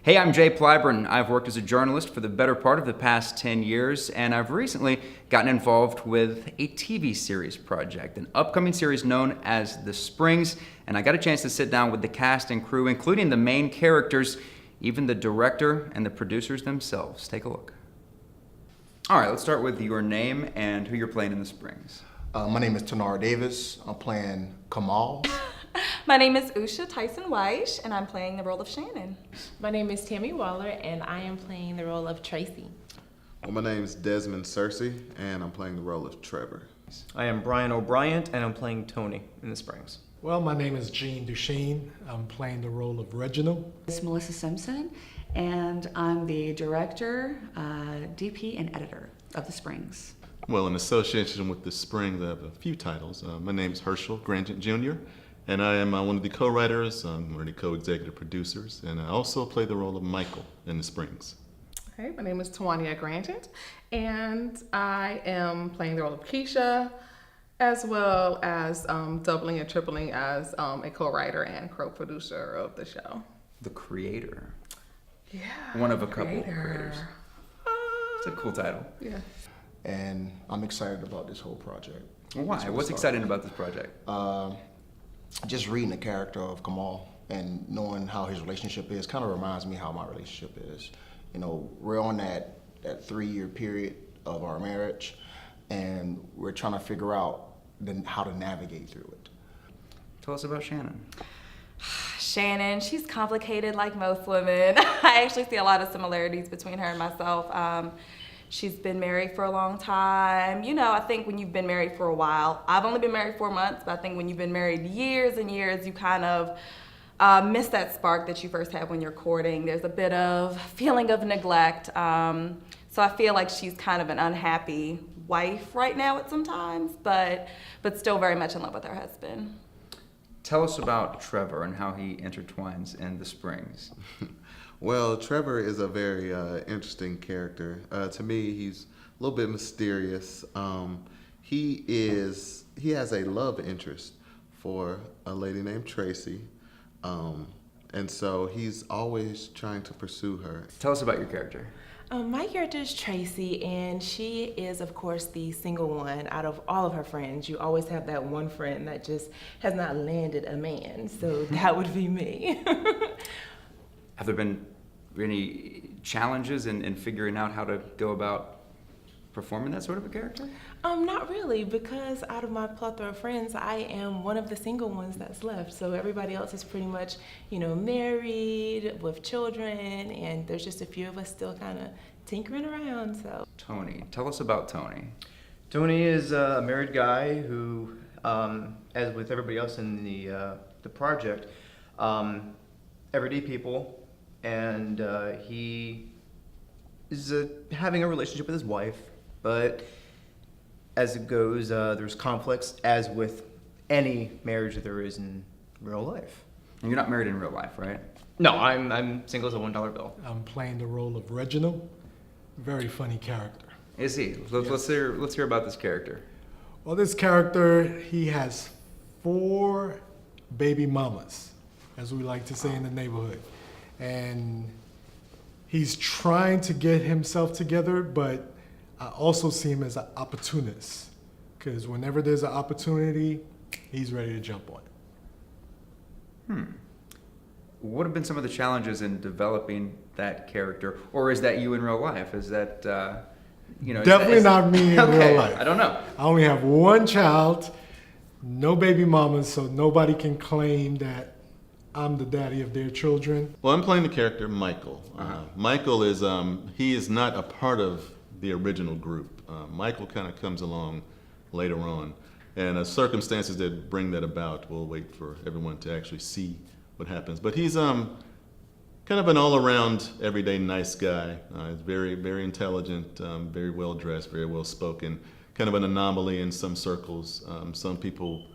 Hey, I'm Jay Plyburn. I've worked as a journalist for the better part of the past 10 years, and I've recently gotten involved with a TV series project, an upcoming series known as The Springs, and I got a chance to sit down with the cast and crew, including the main characters, even the director and the producers themselves. Take a look. All right, let's start with your name and who you're playing in The Springs. My name is Tanara Davis. I'm playing Kamal. My name is Usha Tyson-Weish, and I'm playing the role of Shannon. My name is Tammy Waller, and I am playing the role of Tracy. Well, my name is Desmond Searcy, and I'm playing the role of Trevor. I am Brian O'Brien, and I'm playing Tony in The Springs. Well, my name is Gene Duchesne. I'm playing the role of Reginald. It's Melissa Simpson, and I'm the director, DP, and editor of The Springs. Well, in association with The Springs, I have a few titles. My name is Herschel Grangent Jr., and I am one of the co-writers, one of the co-executive producers, and I also play the role of Michael in The Springs. Hey, my name is Tawanya Grangent, and I am playing the role of Keisha, as well as doubling and tripling as a co-writer and co-producer of the show. The creator. Yeah. One of a couple of creators. It's a cool title. Yeah. And I'm excited about this whole project. Why? What's exciting about this project? Just reading the character of Kamal and knowing how his relationship is kind of reminds me how my relationship is. You know, we're on that 3-year period of our marriage, and we're trying to figure out how to navigate through it. Tell us about Shannon. Shannon, she's complicated like most women. I actually see a lot of similarities between her and myself. She's been married for a long time. You know, I think when you've been married for a while, I've only been married 4 months, but I think when you've been married years and years, you kind of miss that spark that you first have when you're courting. There's a bit of feeling of neglect. So I feel like she's kind of an unhappy wife right now at some times, but still very much in love with her husband. Tell us about Trevor and how he intertwines in The Springs. Well, Trevor is a very interesting character. To me, he's a little bit mysterious. He has a love interest for a lady named Tracy, and so he's always trying to pursue her. Tell us about your character. My character is Tracy, and she is, of course, the single one out of all of her friends. You always have that one friend that just has not landed a man, so that would be me. Have there been any challenges in figuring out how to go about performing that sort of a character? Not really, because out of my plethora of friends, I am one of the single ones that's left. So everybody else is pretty much, married with children, and there's just a few of us still kind of tinkering around. So Tony, tell us about Tony. Tony is a married guy who, as with everybody else in the project, everyday people, and he is having a relationship with his wife, but as it goes, there's conflicts, as with any marriage that there is in real life. And you're not married in real life, right? No, I'm single as a $1 bill. I'm playing the role of Reginald. Very funny character. Is he? Let's hear about this character. Well, this character, he has 4 baby mamas, as we like to say in the neighborhood. And he's trying to get himself together, but I also see him as an opportunist, because whenever there's an opportunity, he's ready to jump on it. What have been some of the challenges in developing that character, or is that you in real life? Is that Definitely not me in okay, real life. I don't know. I only have 1 child, no baby mamas, so nobody can claim that I'm the daddy of their children. Well, I'm playing the character Michael. Michael is he is not a part of the original group. Michael kind of comes along later on, and circumstances that bring that about, we'll wait for everyone to actually see what happens. But he's kind of an all-around, everyday nice guy. He's very, very intelligent, very well dressed, very well spoken. Kind of an anomaly in some circles. Some people,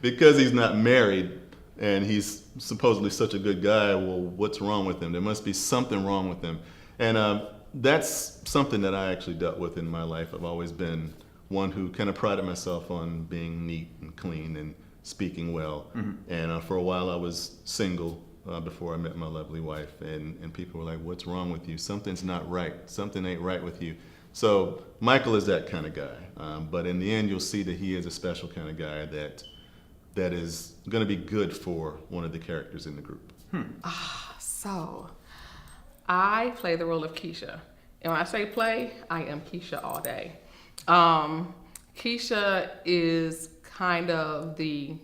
because he's not married and he's supposedly such a good guy, well, what's wrong with him? There must be something wrong with him. And that's something that I actually dealt with in my life. I've always been one who kind of prided myself on being neat and clean and speaking well. And for a while I was single, before I met my lovely wife, and people were like, "What's wrong with you? Something's not right. Something ain't right with you." So Michael is that kind of guy, but in the end, you'll see that he is a special kind of guy that is going to be good for one of the characters in the group. So, I play the role of Keisha. And when I say play, I am Keisha all day. Keisha is kind of the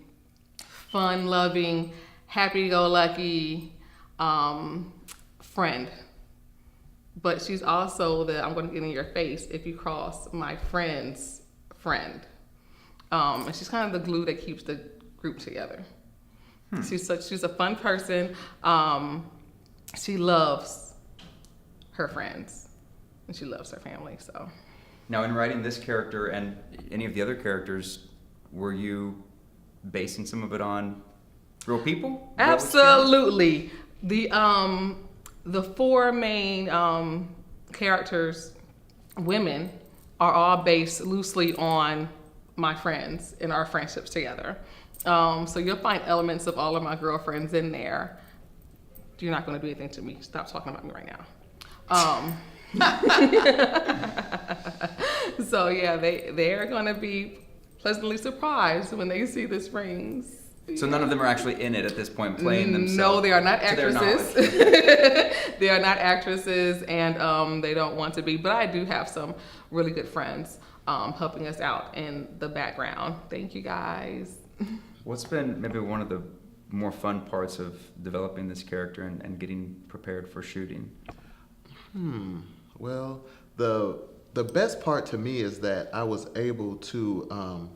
fun-loving, happy-go-lucky friend. But she's also the I'm going to get in your face if you cross my friend's friend. And she's kind of the glue that keeps the group together. She's a fun person. She loves her friends and she loves her family. So Now, in writing this character and any of the other characters, were you basing some of it on real people? What was absolutely, the four main characters, women, are all based loosely on my friends and our friendships together. So you'll find elements of all of my girlfriends in there. You're not going to do anything to me. Stop talking about me right now. So yeah, they are going to be pleasantly surprised when they see the Springs. So none of them are actually in it at this point, playing themselves. No, they are not to their actresses. knowledge. They are not actresses, and they don't want to be. But I do have some really good friends helping us out in the background. Thank you, guys. What's been maybe one of the more fun parts of developing this character and getting prepared for shooting? Well, the best part to me is that I was able to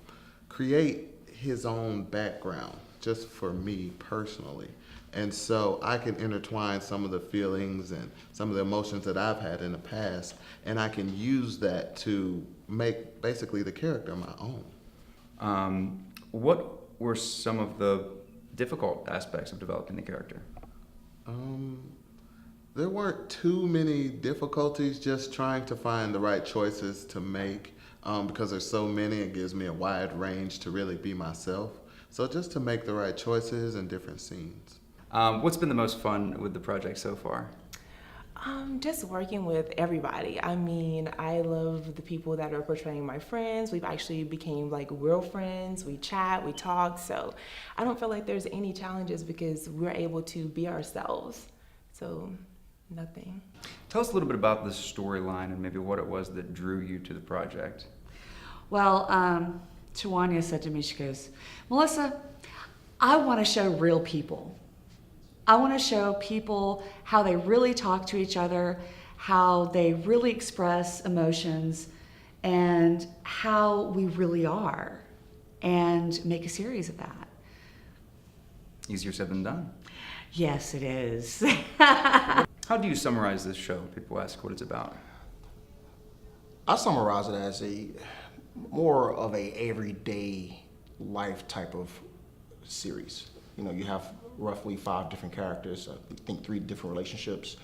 create his own background just for me personally. And so I can intertwine some of the feelings and some of the emotions that I've had in the past, and I can use that to make basically the character my own. What were some of the difficult aspects of developing the character? There weren't too many difficulties, just trying to find the right choices to make. Because there's so many, it gives me a wide range to really be myself. So just to make the right choices in different scenes. What's been the most fun with the project so far? Just working with everybody. I mean, I love the people that are portraying my friends. We've actually became like real friends. We chat, we talk. So I don't feel like there's any challenges because we're able to be ourselves. So nothing. Tell us a little bit about the storyline and maybe what it was that drew you to the project. Well, Tawanya said to me, she goes, Melissa, I want to show real people. I want to show people how they really talk to each other, how they really express emotions, and how we really are, and make a series of that. Easier said than done. Yes, it is. How do you summarize this show? People ask what it's about. I summarize it as more of a everyday life type of series. You know, you have roughly 5 different characters, I think 3 different relationships,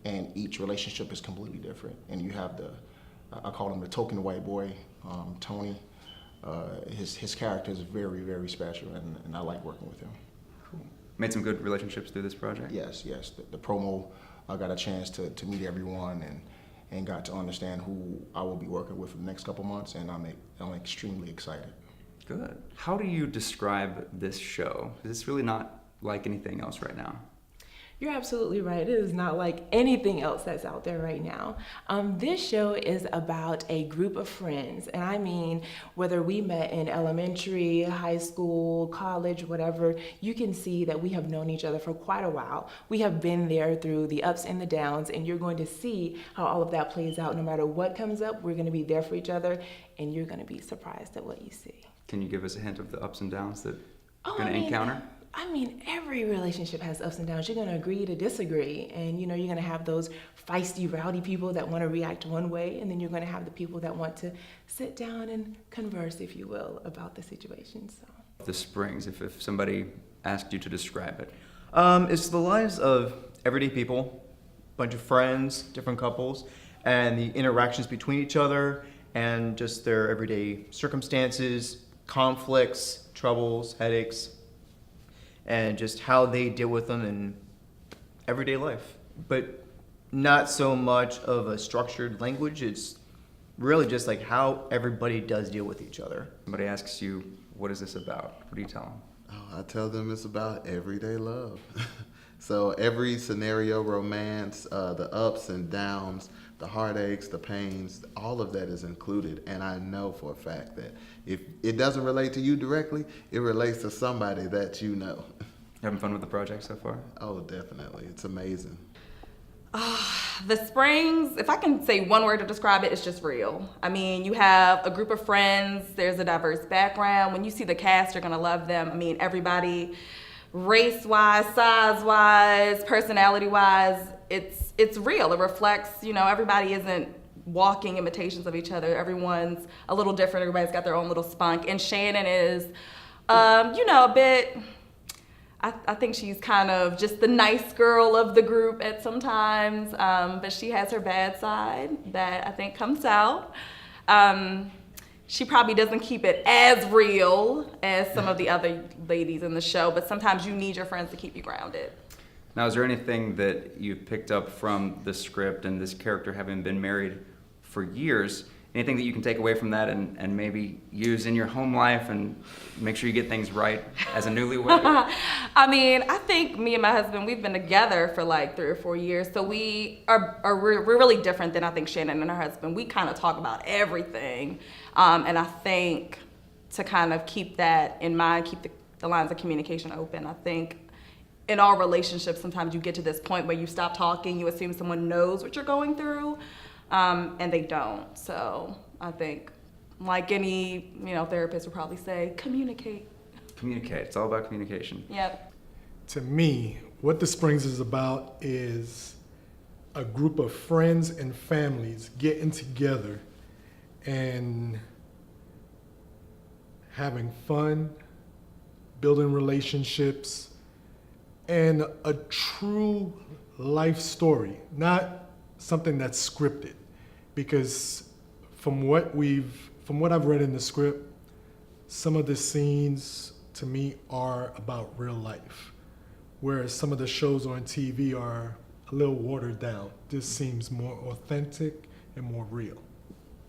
and each relationship is completely different. And you have I call him the token white boy, Tony. His character is very, very special, and I like working with him. Cool. Made some good relationships through this project? Yes. The promo, I got a chance to meet everyone and got to understand who I will be working with for the next couple months, and I'm extremely excited. Good. How do you describe this show? It's really not like anything else right now. You're absolutely right. It is not like anything else that's out there right now. This show is about a group of friends. And I mean, whether we met in elementary, high school, college, whatever, you can see that we have known each other for quite a while. We have been there through the ups and the downs, and you're going to see how all of that plays out. No matter what comes up, we're going to be there for each other, and you're going to be surprised at what you see. Can you give us a hint of the ups and downs that you're going to encounter? I mean, every relationship has ups and downs. You're going to agree to disagree. And, you know, you're going to have those feisty, rowdy people that want to react one way. And then you're going to have the people that want to sit down and converse, if you will, about the situation. So. The Springs, if somebody asked you to describe it. It's the lives of everyday people, bunch of friends, different couples, and the interactions between each other and just their everyday circumstances, conflicts, troubles, headaches, and just how they deal with them and everyday life, but not so much of a structured language. It's really just like how everybody does deal with each other. Somebody asks you, what is this about? What do you tell them? Oh, I tell them it's about everyday love. So every scenario, romance, the ups and downs, the heartaches, the pains, all of that is included. And I know for a fact that if it doesn't relate to you directly, it relates to somebody that you know. You having fun with the project so far? Oh, definitely. It's amazing. The Springs, if I can say one word to describe it, it's just real. I mean, you have a group of friends, there's a diverse background. When you see the cast, you're gonna love them. I mean, everybody, race-wise, size-wise, personality-wise, it's real. It reflects, everybody isn't walking imitations of each other. Everyone's a little different. Everybody's got their own little spunk. And Shannon is, a bit, I think she's kind of just the nice girl of the group at some times, but she has her bad side that I think comes out. She probably doesn't keep it as real as some of the other ladies in the show, but sometimes you need your friends to keep you grounded. Now, is there anything that you picked up from the script and this character having been married for years, anything that you can take away from that and maybe use in your home life and make sure you get things right as a newlywed? I mean, I think me and my husband, we've been together for like 3 or 4 years, so we're really different than I think Shannon and her husband. We kind of talk about everything, and I think to kind of keep that in mind, keep the lines of communication open. I think in all relationships, sometimes you get to this point where you stop talking, you assume someone knows what you're going through, and they don't. So I think, like any therapist would probably say, communicate. Communicate. It's all about communication. Yep. To me, what The Springs is about is a group of friends and families getting together and having fun, building relationships, and a true life story, not something that's scripted. Because from what I've read in the script, some of the scenes to me are about real life, whereas some of the shows on TV are a little watered down. This seems more authentic and more real.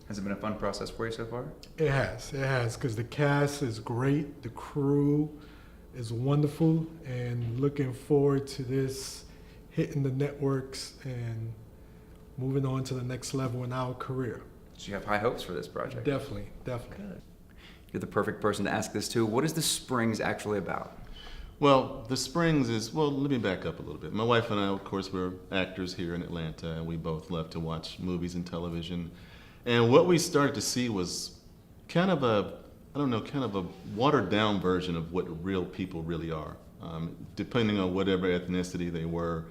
Has it been a fun process for you so far? It has, because the cast is great, the crew is wonderful, and looking forward to this hitting the networks and moving on to the next level in our career. So you have high hopes for this project? Definitely. You're the perfect person to ask this to. What is The Springs actually about? Well, The Springs is, let me back up a little bit. My wife and I, of course, we're actors here in Atlanta, and we both love to watch movies and television. And what we started to see was kind of a watered down version of what real people really are. Depending on whatever ethnicity they were,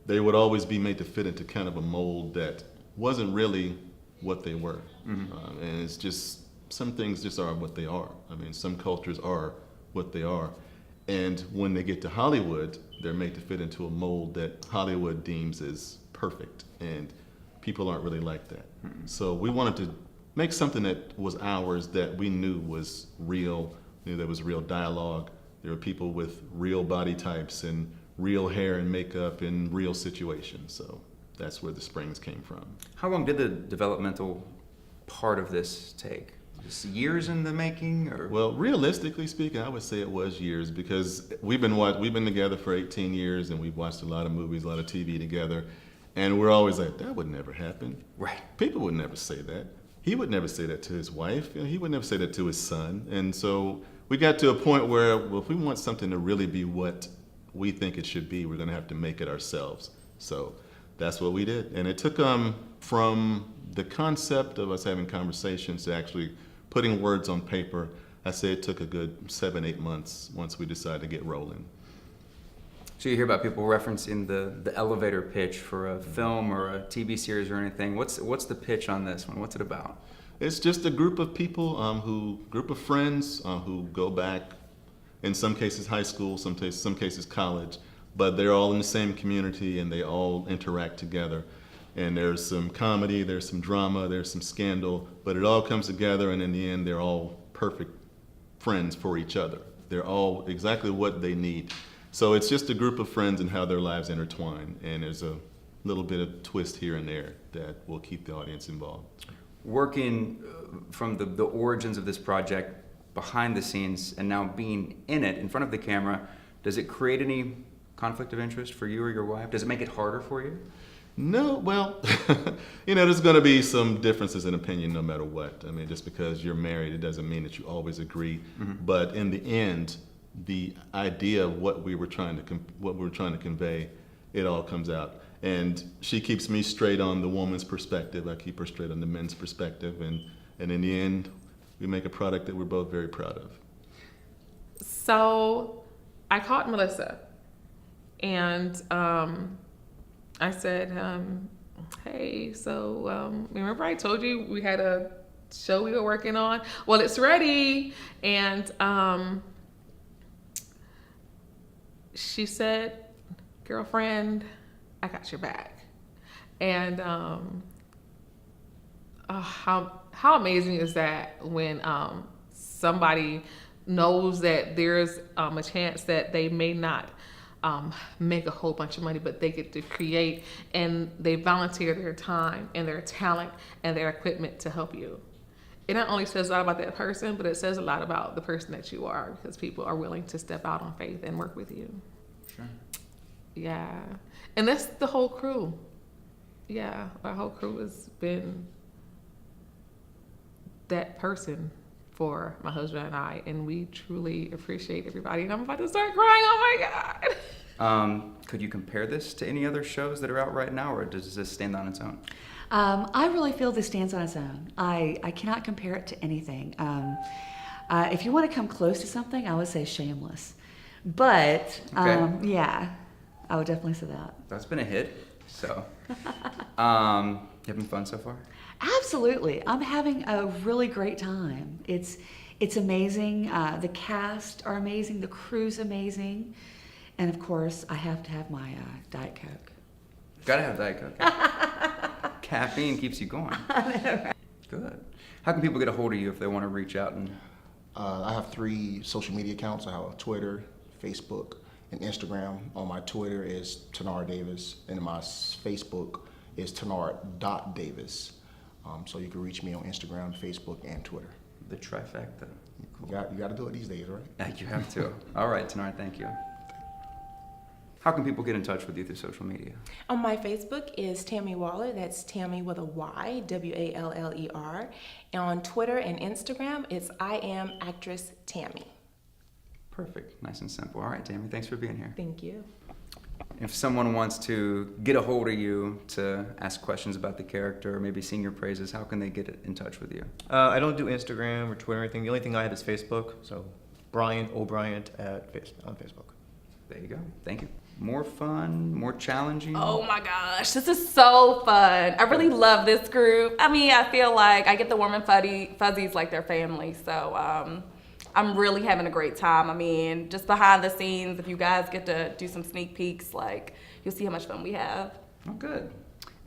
they would always be made to fit into kind of a mold that wasn't really what they were. Mm-hmm. And it's just, some things just are what they are. I mean, some cultures are what they are. And when they get to Hollywood, they're made to fit into a mold that Hollywood deems as perfect. And people aren't really like that. Mm-hmm. So we wanted to make something that was ours, that we knew was real, knew there was real dialogue. There were people with real body types and real hair and makeup in real situations. So that's where The Springs came from. How long did the developmental part of this take? Just years in the making, or? Well, realistically speaking, I would say it was years, because we've been together for 18 years, and we've watched a lot of movies, a lot of TV together, and we're always like, that would never happen. Right. People would never say that. He would never say that to his wife. He would never say that to his son. And so we got to a point where, well, if we want something to really be what we think it should be, we're going to have to make it ourselves. So that's what we did. And it took from the concept of us having conversations to actually putting words on paper. I say it took a good 7-8 months once we decided to get rolling. So you hear about people referencing the elevator pitch for a film or a TV series or anything. What's the pitch on this one? What's it about? It's just a group of people, group of friends who go back, in some cases high school, some cases college, but they're all in the same community and they all interact together. And there's some comedy, there's some drama, there's some scandal, but it all comes together, and in the end, they're all perfect friends for each other. They're all exactly what they need. So it's just a group of friends and how their lives intertwine, and there's a little bit of twist here and there that will keep the audience involved. Working from the origins of this project behind the scenes and now being in it, in front of the camera, does it create any conflict of interest for you or your wife? Does it make it harder for you? No, well, there's going to be some differences in opinion no matter what. I mean, just because you're married, it doesn't mean that you always agree. But in the end, the idea of what we were trying to convey, it all comes out. And she keeps me straight on the woman's perspective. I keep her straight on the men's perspective. And in the end, we make a product that we're both very proud of. So I called Melissa and I said, hey, so remember I told you we had a show we were working on? Well, it's ready. And she said, girlfriend, I got your back. And how amazing is that when somebody knows that there's a chance that they may not make a whole bunch of money, but they get to create, and they volunteer their time and their talent and their equipment to help you. It not only says a lot about that person, but it says a lot about the person that you are, because people are willing to step out on faith and work with you. Sure. Yeah. And that's the whole crew. Yeah, our whole crew has been that person for my husband and I, and we truly appreciate everybody. And I'm about to start crying. Oh my God. Could you compare this to any other shows that are out right now, or does this stand on its own? I really feel this stands on its own. I cannot compare it to anything. If you want to come close to something, I would say Shameless. But Okay. yeah, I would definitely say that. That's been a hit. So, you having fun so far? Absolutely. I'm having a really great time. It's amazing. The cast are amazing. The crew's amazing. And of course, I have to have my Diet Coke. Gotta have Diet Coke. Caffeine keeps you going. Good. How can people get a hold of you if they want to reach out and? I have 3 social media accounts. I have Twitter, Facebook, and Instagram. On my Twitter is Tenard Davis, and my Facebook is Tenard.Davis. So you can reach me on Instagram, Facebook, and Twitter. The trifecta. You got to do it these days, right? You have to. All right, Tenard, thank you. How can people get in touch with you through social media? On my Facebook is Tammy Waller. That's Tammy with a Y, Waller. And on Twitter and Instagram, it's I am actress Tammy. Perfect. Nice and simple. All right, Tammy, thanks for being here. Thank you. If someone wants to get a hold of you to ask questions about the character or maybe sing your praises, how can they get in touch with you? I don't do Instagram or Twitter or anything. The only thing I have is Facebook. So Brian O'Brien on Facebook. There you go. Thank you. More fun, more challenging. Oh my gosh, this is so fun. I really love this group. I mean, I feel like I get the warm and fuzzies like their family. So I'm really having a great time. I mean, just behind the scenes, if you guys get to do some sneak peeks, like you'll see how much fun we have. Oh, good.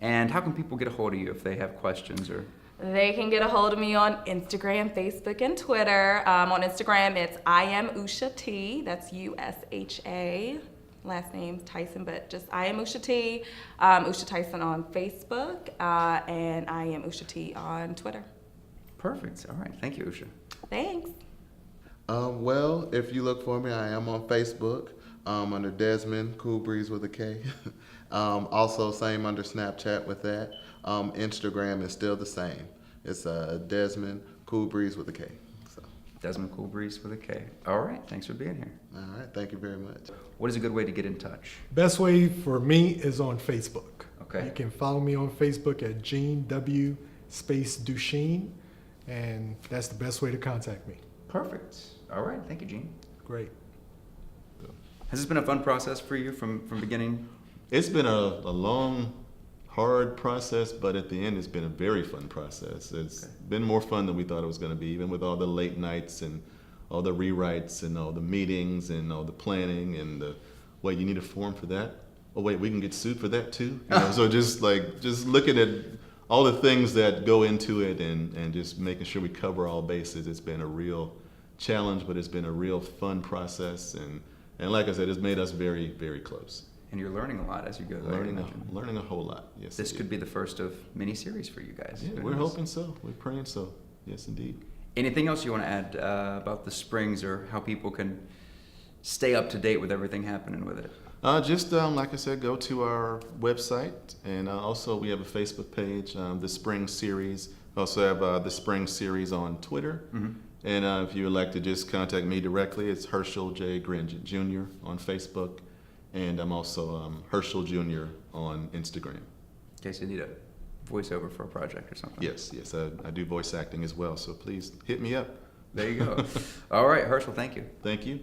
And how can people get a hold of you if they have questions or? They can get a hold of me on Instagram, Facebook, and Twitter. On Instagram, it's I am Usha T. That's USHA. Last name's Tyson, but just I am Usha T. Usha Tyson on Facebook, and I am Usha T on Twitter. Perfect. All right. Thank you, Usha. Thanks. Well, if you look for me, I am on Facebook under Desmond Cool Breeze with a K. Also, same under Snapchat with that. Instagram is still the same. It's Desmond Cool Breeze with a K. So. Desmond Cool Breeze with a K. All right. Thanks for being here. All right. Thank you very much. What is a good way to get in touch? Best way for me is on Facebook. Okay. You can follow me on Facebook at Gene W. Duchesne, and that's the best way to contact me. Perfect. All right. Thank you, Gene. Great. Has this been a fun process for you from beginning? It's been a long, hard process, but at the end, it's been a very fun process. It's been more fun than we thought it was going to be, even with all the late nights and all the rewrites and all the meetings and all the planning and wait, you need a form for that? Oh, wait, we can get sued for that too? So just looking at all the things that go into it and just making sure we cover all bases. It's been a real challenge, but it's been a real fun process, and And like I said, it's made us very, very close. And you're learning a lot as you go there. I imagine. Learning a whole lot. Yes. This indeed. could be the first of many series for you guys. Yeah, Who we're knows? hoping so. We're praying so. Yes, indeed. Anything else you want to add about the Springs or how people can stay up to date with everything happening with it? Just like I said, go to our website, and also we have a Facebook page, the Spring Series. We also have the Spring Series on Twitter. Mm-hmm. And if you would like to just contact me directly, it's Herschel J. Gringent Jr. on Facebook, and I'm also Herschel Jr. on Instagram. In case you need a voiceover for a project or something. Yes, I do voice acting as well, so please hit me up. There you go. All right, Herschel, thank you. Thank you.